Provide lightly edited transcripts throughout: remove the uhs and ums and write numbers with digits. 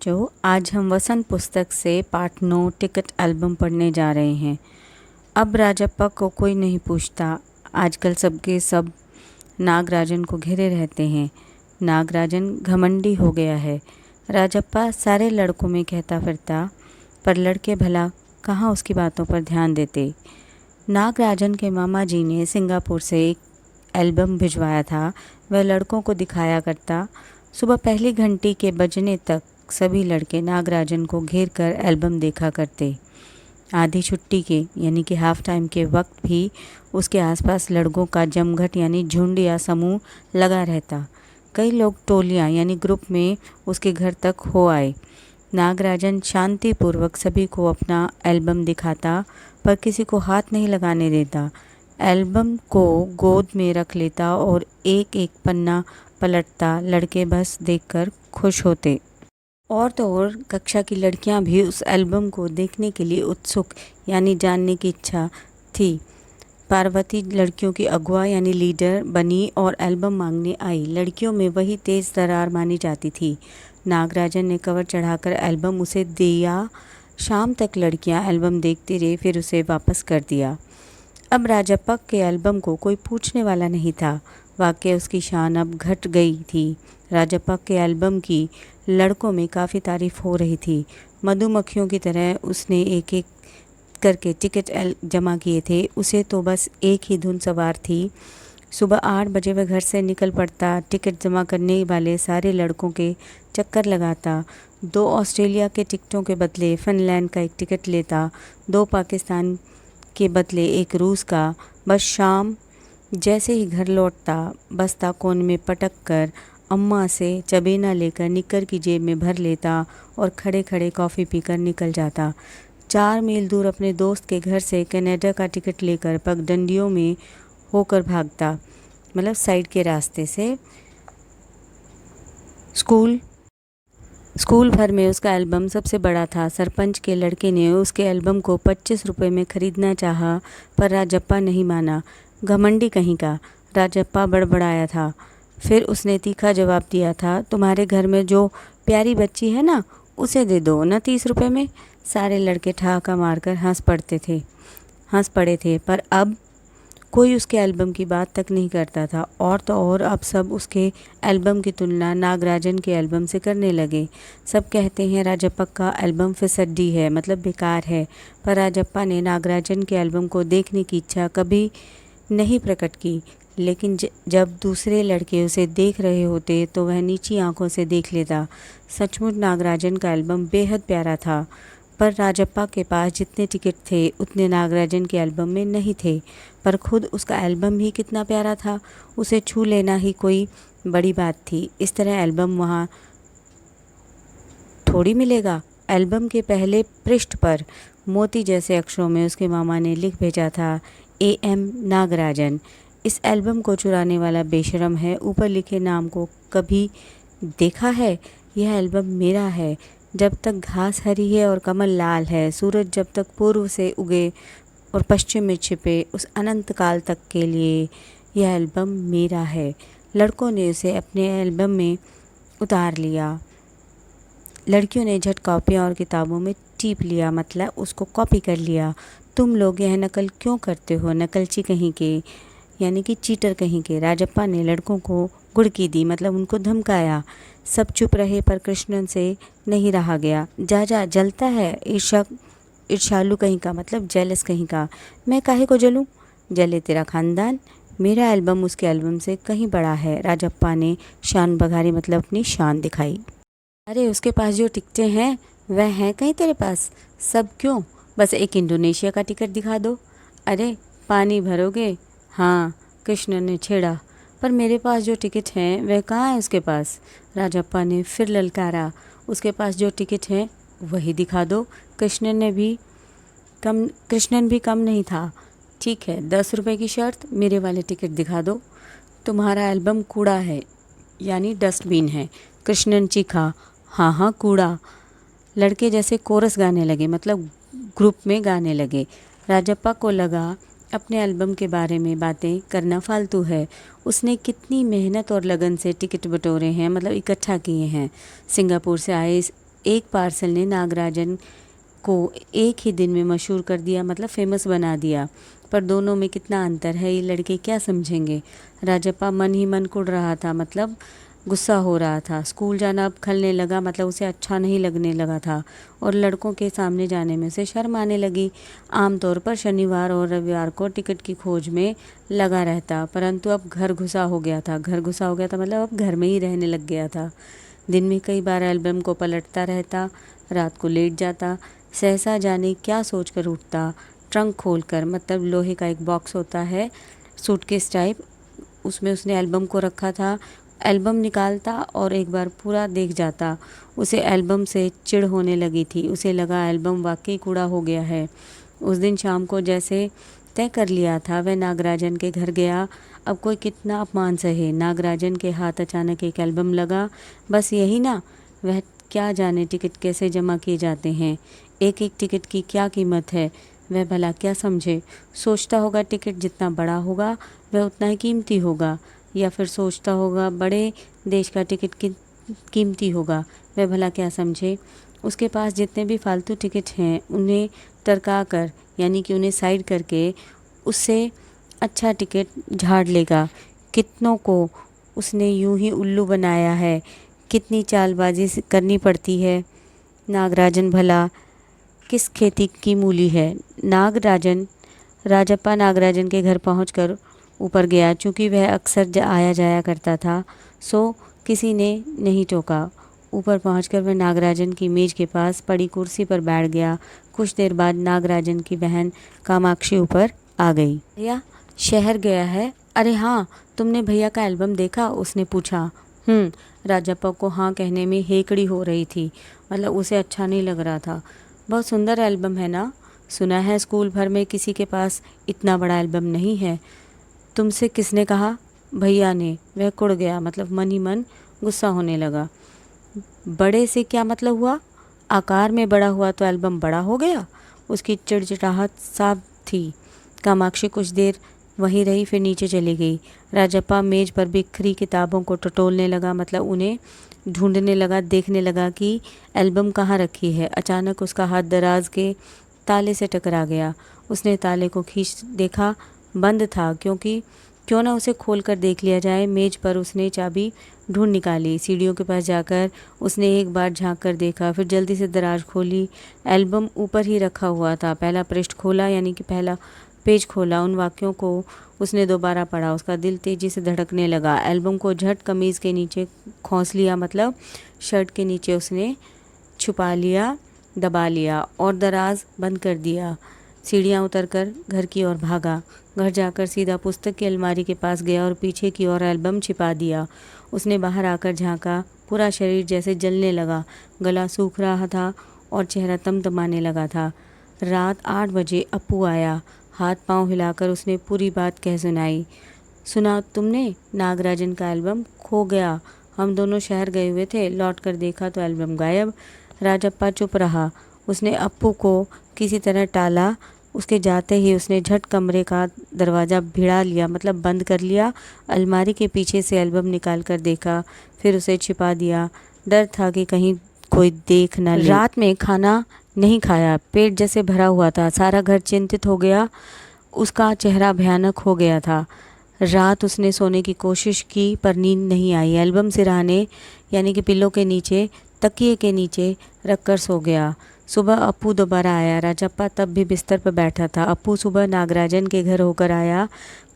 बच्चों, आज हम वसंत पुस्तक से पाठ 9 टिकट एल्बम पढ़ने जा रहे हैं। अब राजप्पा को कोई नहीं पूछता। आजकल सबके सब नागराजन को घेरे रहते हैं। नागराजन घमंडी हो गया है। राजप्पा सारे लड़कों में कहता फिरता, पर लड़के भला कहाँ उसकी बातों पर ध्यान देते। नागराजन के मामा जी ने सिंगापुर से एक एल्बम भिजवाया था। वह लड़कों को दिखाया करता। सुबह पहली घंटी के बजने तक सभी लड़के नागराजन को घेर कर एल्बम देखा करते। आधी छुट्टी के यानी कि हाफ टाइम के वक्त भी उसके आसपास लड़कों का जमघट यानी झुंड या समूह लगा रहता। कई लोग टोलियां यानी ग्रुप में उसके घर तक हो आए। नागराजन शांतिपूर्वक सभी को अपना एल्बम दिखाता, पर किसी को हाथ नहीं लगाने देता। एल्बम को गोद में रख लेता और एक एक पन्ना पलटता। लड़के बस देखकर खुश होते। और तो और कक्षा की लड़कियां भी उस एल्बम को देखने के लिए उत्सुक यानी जानने की इच्छा थी। पार्वती लड़कियों की अगुआ यानी लीडर बनी और एल्बम मांगने आई। लड़कियों में वही तेज तर्रार मानी जाती थी। नागराजन ने कवर चढ़ाकर एल्बम उसे दिया। शाम तक लड़कियां एल्बम देखती रही, फिर उसे वापस कर दिया। अब राजप्पा के एल्बम को कोई पूछने वाला नहीं था। वाकई उसकी शान अब घट गई थी। राजप्पा के एल्बम की लड़कों में काफ़ी तारीफ हो रही थी। मधुमक्खियों की तरह उसने एक एक करके टिकट जमा किए थे। उसे तो बस एक ही धुन सवार थी। सुबह 8 बजे वह घर से निकल पड़ता। टिकट जमा करने वाले सारे लड़कों के चक्कर लगाता। 2 ऑस्ट्रेलिया के टिकटों के बदले फिनलैंड का एक टिकट लेता। 2 पाकिस्तान के बदले एक रूस का। बस शाम जैसे ही घर लौटता, बस्ता कोने में पटक कर अम्मा से चबेना लेकर निक्कर की जेब में भर लेता और खड़े खड़े कॉफ़ी पीकर निकल जाता। 4 मील दूर अपने दोस्त के घर से कनाडा का टिकट लेकर पगडंडियों में होकर भागता, मतलब साइड के रास्ते से। स्कूल भर में उसका एल्बम सबसे बड़ा था। सरपंच के लड़के ने उसके एल्बम को 25 रुपये में ख़रीदना चाहा, पर राजप्पा नहीं माना। घमंडी कहीं का। राजप्पा बड़बड़ाया था। फिर उसने तीखा जवाब दिया था, तुम्हारे घर में जो प्यारी बच्ची है ना, उसे दे दो ना 30 रुपये में। सारे लड़के ठहाका मारकर हंस पड़े थे, पर अब कोई उसके एल्बम की बात तक नहीं करता था। और तो और अब सब उसके एल्बम की तुलना नागराजन के एल्बम से करने लगे। सब कहते हैं राजप्पा का एल्बम फिसड्डी है, मतलब बेकार है। पर राजप्पा ने नागराजन के एल्बम को देखने की इच्छा कभी नहीं प्रकट की। लेकिन जब दूसरे लड़के उसे देख रहे होते तो वह नीची आंखों से देख लेता। सचमुच नागराजन का एल्बम बेहद प्यारा था, पर राजप्पा के पास जितने टिकट थे उतने नागराजन के एल्बम में नहीं थे। पर खुद उसका एल्बम ही कितना प्यारा था, उसे छू लेना ही कोई बड़ी बात थी। इस तरह एल्बम वहाँ थोड़ी मिलेगा। एल्बम के पहले पृष्ठ पर मोती जैसे अक्षरों में उसके मामा ने लिख भेजा था, AM नागराजन। इस एल्बम को चुराने वाला बेशरम है। ऊपर लिखे नाम को कभी देखा है? यह एल्बम मेरा है। जब तक घास हरी है और कमल लाल है, सूरज जब तक पूर्व से उगे और पश्चिम में छिपे, उस अनंत काल तक के लिए यह एल्बम मेरा है। लड़कों ने उसे अपने एल्बम में उतार लिया। लड़कियों ने झट कॉपियाँ और किताबों में टीप लिया, मतलब उसको कॉपी कर लिया। तुम लोग यह नकल क्यों करते हो, नकलची कहीं के, यानी कि चीटर कहीं के। राजप्पा ने लड़कों को गुड़की दी, मतलब उनको धमकाया। सब चुप रहे, पर कृष्णन से नहीं रहा गया। जा जलता है, ईर्ष्यालु कहीं का, मतलब जेलस कहीं का। मैं काहे को जलूं? जले तेरा खानदान। मेरा एल्बम उसके एल्बम से कहीं बड़ा है। राजप्पा ने शान बघारी, मतलब अपनी शान दिखाई। अरे उसके पास जो टिकटें हैं वह हैं कहीं तेरे पास? सब क्यों? बस एक इंडोनेशिया का टिकट दिखा दो। अरे पानी भरोगे? हाँ, कृष्ण ने छेड़ा। पर मेरे पास जो टिकट हैं वह कहाँ है उसके पास? राजप्पा ने फिर ललकारा। उसके पास जो टिकट हैं वही दिखा दो। कृष्णन भी कम नहीं था। ठीक है, 10 रुपये की शर्त, मेरे वाले टिकट दिखा दो। तुम्हारा एल्बम कूड़ा है, यानी डस्टबिन है। कृष्णन चीखा। हाँ कूड़ा। लड़के जैसे कोरस गाने लगे, मतलब ग्रुप में गाने लगे। राजप्पा को लगा अपने एल्बम के बारे में बातें करना फालतू है। उसने कितनी मेहनत और लगन से टिकट बटोरे हैं, मतलब इकट्ठा किए हैं। सिंगापुर से आए एक पार्सल ने नागराजन को एक ही दिन में मशहूर कर दिया, मतलब फेमस बना दिया। पर दोनों में कितना अंतर है, ये लड़के क्या समझेंगे। राजप्पा मन ही मन कुढ़ रहा था, मतलब गुस्सा हो रहा था। स्कूल जाना अब खलने लगा, मतलब उसे अच्छा नहीं लगने लगा था और लड़कों के सामने जाने में उसे शर्म आने लगी। आमतौर पर शनिवार और रविवार को टिकट की खोज में लगा रहता, परंतु अब घर घुसा हो गया था। घर घुसा हो गया था मतलब अब घर में ही रहने लग गया था। दिन में कई बार एल्बम को पलटता रहता, रात को लेट जाता, सहसा जाने क्या सोचकर उठता। ट्रंक खोलकर, मतलब लोहे का एक बॉक्स होता है सूटकेस टाइप, उसमें उसने एल्बम को रखा था। एल्बम निकालता और एक बार पूरा देख जाता। उसे एल्बम से चिढ़ होने लगी थी। उसे लगा एल्बम वाकई कूड़ा हो गया है। उस दिन शाम को जैसे तय कर लिया था, वह नागराजन के घर गया। अब कोई कितना अपमान सहे, नागराजन के हाथ अचानक एक एल्बम लगा। बस यही ना, वह क्या जाने टिकट कैसे जमा किए जाते हैं, एक एक टिकट की क्या कीमत है, वह भला क्या समझे। सोचता होगा टिकट जितना बड़ा होगा वह उतना ही कीमती होगा, या फिर सोचता होगा बड़े देश का टिकट कीमती होगा, वह भला क्या समझे। उसके पास जितने भी फालतू टिकट हैं उन्हें टरका कर, यानी कि उन्हें साइड करके उससे अच्छा टिकट झाड़ लेगा। कितनों को उसने यूं ही उल्लू बनाया है, कितनी चालबाजी करनी पड़ती है। नागराजन भला किस खेती की मूली है। राजप्पा नागराजन के घर पहुंचकर ऊपर गया। चूँकि वह अक्सर आया जाया करता था, सो किसी ने नहीं टोका। ऊपर पहुंचकर वह नागराजन की मेज के पास पड़ी कुर्सी पर बैठ गया। कुछ देर बाद नागराजन की बहन कामाक्षी ऊपर आ गई। भैया शहर गया है? अरे हाँ, तुमने भैया का एल्बम देखा? उसने पूछा। राजप्पा को हाँ कहने में हेकड़ी हो रही थी, मतलब उसे अच्छा नहीं लग रहा था। बहुत सुंदर एल्बम है ना? सुना है स्कूल भर में किसी के पास इतना बड़ा एल्बम नहीं है। तुमसे किसने कहा? भैया ने। वह कुड़ गया, मतलब मन ही मन गुस्सा होने लगा। बड़े से क्या मतलब हुआ? आकार में बड़ा हुआ तो एल्बम बड़ा हो गया? उसकी चिड़चिड़ाहट साफ थी। कामाक्षी कुछ देर वहीं रही, फिर नीचे चली गई। राजप्पा मेज पर बिखरी किताबों को टटोलने लगा, मतलब उन्हें ढूंढने लगा, देखने लगा कि एल्बम कहाँ रखी है। अचानक उसका हाथ दराज के ताले से टकरा गया। उसने ताले को खींच देखा, बंद था। क्यों ना उसे खोलकर देख लिया जाए। मेज पर उसने चाबी ढूंढ निकाली। सीढ़ियों के पास जाकर उसने एक बार झांक कर देखा, फिर जल्दी से दराज खोली। एल्बम ऊपर ही रखा हुआ था। पहला पृष्ठ खोला, यानी कि पहला पेज खोला। उन वाक्यों को उसने दोबारा पढ़ा। उसका दिल तेजी से धड़कने लगा। एल्बम को झट कमीज़ के नीचे खोस लिया, मतलब शर्ट के नीचे उसने छुपा लिया, दबा लिया और दराज बंद कर दिया। सीढ़ियाँ उतरकर घर की ओर भागा। घर जाकर सीधा पुस्तक की अलमारी के पास गया और पीछे की ओर एल्बम छिपा दिया। उसने बाहर आकर झांका। पूरा शरीर जैसे जलने लगा, गला सूख रहा था और चेहरा तमतमाने लगा था। रात 8 बजे अप्पू आया। हाथ पांव हिलाकर उसने पूरी बात कह सुनाई। सुना तुमने? नागराजन का एल्बम खो गया। हम दोनों शहर गए हुए थे, लौट कर देखा तो एल्बम गायब। राजप्पा चुप रहा। उसने अप्पू को किसी तरह टाला। उसके जाते ही उसने झट कमरे का दरवाज़ा भिड़ा लिया, मतलब बंद कर लिया। अलमारी के पीछे से एल्बम निकाल कर देखा, फिर उसे छिपा दिया। डर था कि कहीं कोई देख न ले। रात में खाना नहीं खाया, पेट जैसे भरा हुआ था। सारा घर चिंतित हो गया। उसका चेहरा भयानक हो गया था। रात उसने सोने की कोशिश की पर नींद नहीं आई। एल्बम सिरहाने, यानी कि पिल्लो के नीचे, तकिए के नीचे रखकर सो गया। सुबह अप्पू दोबारा आया। राजप्पा तब भी बिस्तर पर बैठा था। अप्पू सुबह नागराजन के घर होकर आया।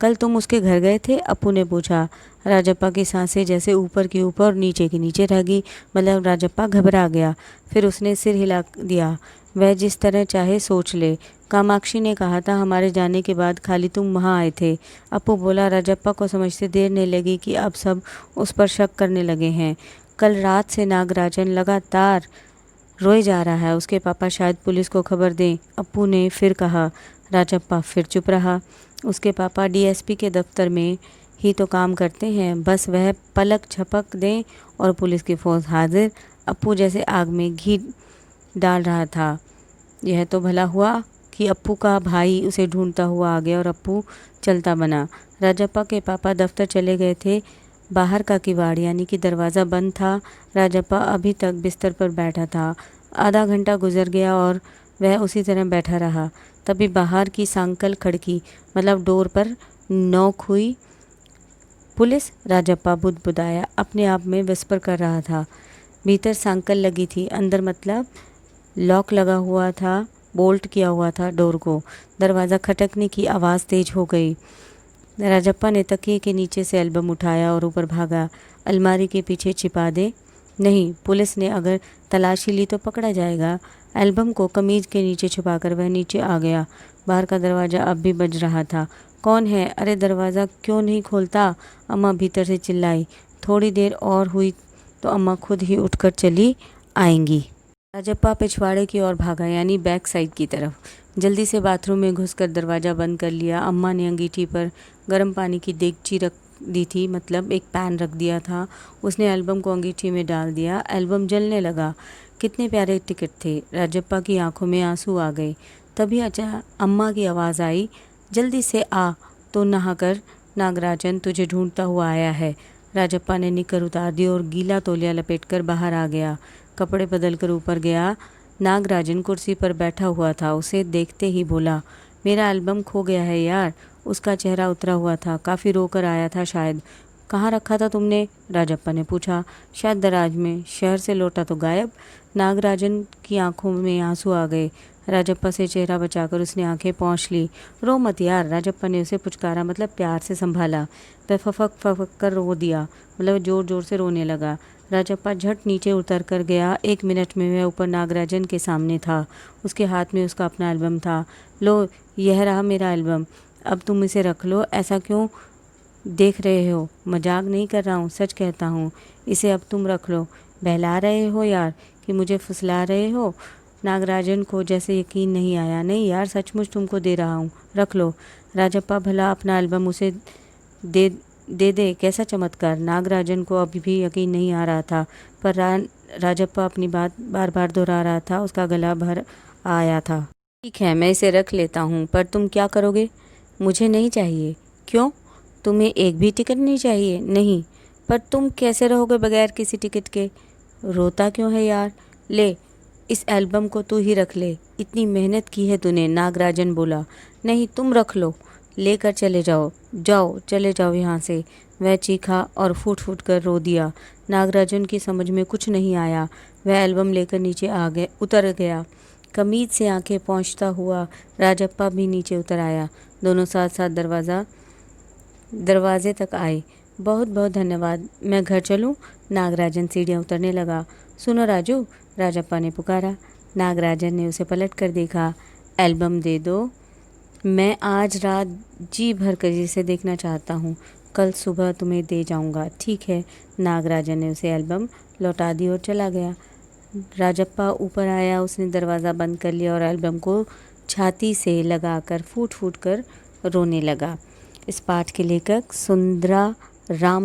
कल तुम उसके घर गए थे? अप्पू ने पूछा। राजप्पा की सांसें जैसे ऊपर की ऊपर और नीचे की नीचे रह गई, मतलब राजप्पा घबरा गया। फिर उसने सिर हिला दिया। वह जिस तरह चाहे सोच ले। कामाक्षी ने कहा था हमारे जाने के बाद खाली तुम वहाँ आए थे। अप्पू बोला। राजप्पा को समझते देर नहीं लगी कि अब सब उस पर शक करने लगे हैं। कल रात से नागराजन लगातार रोए जा रहा है। उसके पापा शायद पुलिस को खबर दें, अप्पू ने फिर कहा। राजप्पा फिर चुप रहा। उसके पापा डीएसपी के दफ्तर में ही तो काम करते हैं, बस वह पलक झपक दें और पुलिस की फोर्स हाजिर। अप्पू जैसे आग में घी डाल रहा था। यह तो भला हुआ कि अप्पू का भाई उसे ढूंढता हुआ आ गया और अप्पू चलता बना। राजप्पा के पापा दफ्तर चले गए थे। बाहर का किवाड़ यानी कि दरवाज़ा बंद था। राजप्पा अभी तक बिस्तर पर बैठा था। आधा घंटा गुजर गया और वह उसी तरह बैठा रहा। तभी बाहर की सांकल खड़की मतलब डोर पर नोक हुई। पुलिस? राजप्पा बुदबुदाया, अपने आप में विस्पर कर रहा था। भीतर सांकल लगी थी, अंदर मतलब लॉक लगा हुआ था, बोल्ट किया हुआ था डोर को। दरवाज़ा खटकने की आवाज़ तेज हो गई। राजप्पा ने तकिए के नीचे से एल्बम उठाया और ऊपर भागा। अलमारी के पीछे छिपा दे। नहीं, पुलिस ने अगर तलाशी ली तो पकड़ा जाएगा। एल्बम को कमीज के नीचे छुपाकर वह नीचे आ गया। बाहर का दरवाज़ा अब भी बज रहा था। कौन है? अरे दरवाज़ा क्यों नहीं खोलता? अम्मा भीतर से चिल्लाई। थोड़ी देर और हुई तो अम्मा खुद ही उठकर चली आएंगी। राजप्पा पिछवाड़े की ओर भागा यानी बैक साइड की तरफ। जल्दी से बाथरूम में घुसकर दरवाज़ा बंद कर लिया। अम्मा ने अंगीठी पर गर्म पानी की देगची रख दी थी, मतलब एक पैन रख दिया था। उसने एल्बम को अंगीठी में डाल दिया। एल्बम जलने लगा। कितने प्यारे टिकट थे। राजप्पा की आंखों में आंसू आ गए। तभी अचानक अम्मा की आवाज़ आई, जल्दी से आ तो नहाकर, नागराजन तुझे ढूंढता हुआ आया है। राजप्पा ने निकर उतार दी और गीला तौलिया लपेटकर बाहर आ गया। कपड़े बदलकर ऊपर गया। नागराजन कुर्सी पर बैठा हुआ था। उसे देखते ही बोला, मेरा एल्बम खो गया है यार। उसका चेहरा उतरा हुआ था, काफ़ी रोकर आया था शायद। कहाँ रखा था तुमने? राजप्पा ने पूछा। शायद दराज में। शहर से लौटा तो गायब। नागराजन की आंखों में आंसू आ गए। राजप्पा से चेहरा बचाकर उसने आंखें पोंछ ली। रो मत यार। राजप्पा ने उसे पुचकारा, मतलब प्यार से संभाला। वह फफक फफक कर रो दिया, मतलब जोर जोर से रोने लगा। राजप्पा झट नीचे उतर कर गया। 1 मिनट में वह ऊपर नागराजन के सामने था। उसके हाथ में उसका अपना एल्बम था। लो, यह रहा मेरा एल्बम। अब तुम इसे रख लो। ऐसा क्यों देख रहे हो? मजाक नहीं कर रहा हूँ, सच कहता हूँ। इसे अब तुम रख लो। बहला रहे हो यार कि मुझे फुसला रहे हो? नागराजन को जैसे यकीन नहीं आया। नहीं यार, सचमुच तुमको दे रहा हूँ, रख लो। राजप्पा भला अपना एल्बम उसे दे दे कैसा चमत्कार। नागराजन को अभी भी यकीन नहीं आ रहा था, पर राजप्पा अपनी बात बार बार दोहरा रहा था। उसका गला भर आया था। ठीक है, मैं इसे रख लेता हूँ, पर तुम क्या करोगे? मुझे नहीं चाहिए। क्यों? तुम्हें एक भी टिकट नहीं चाहिए? नहीं। पर तुम कैसे रहोगे बगैर किसी टिकट के? रोता क्यों है यार? ले, इस एल्बम को तू ही रख ले। इतनी मेहनत की है तूने। नागराजन बोला। नहीं, तुम रख लो। लेकर चले जाओ। जाओ, चले जाओ यहाँ से। वह चीखा और फूट फूट कर रो दिया। नागराजन की समझ में कुछ नहीं आया। वह एल्बम लेकर नीचे उतर गया। कमीज से आंखें पोंछता हुआ राजप्पा भी नीचे उतर आया। दोनों साथ साथ दरवाजे तक आए। बहुत बहुत धन्यवाद। मैं घर चलूं? नागराजन सीढ़ियाँ उतरने लगा। सुनो राजू, राजप्पा ने पुकारा। नागराजन ने उसे पलट कर देखा। एल्बम दे दो। मैं आज रात जी भर कर इसे देखना चाहता हूँ। कल सुबह तुम्हें दे जाऊँगा, ठीक है? नागराजन ने उसे एल्बम लौटा दी और चला गया। राजप्पा ऊपर आया। उसने दरवाज़ा बंद कर लिया और एल्बम को छाती से लगाकर फूट फूट कर रोने लगा। इस पाठ के लेखक सुंदरा राम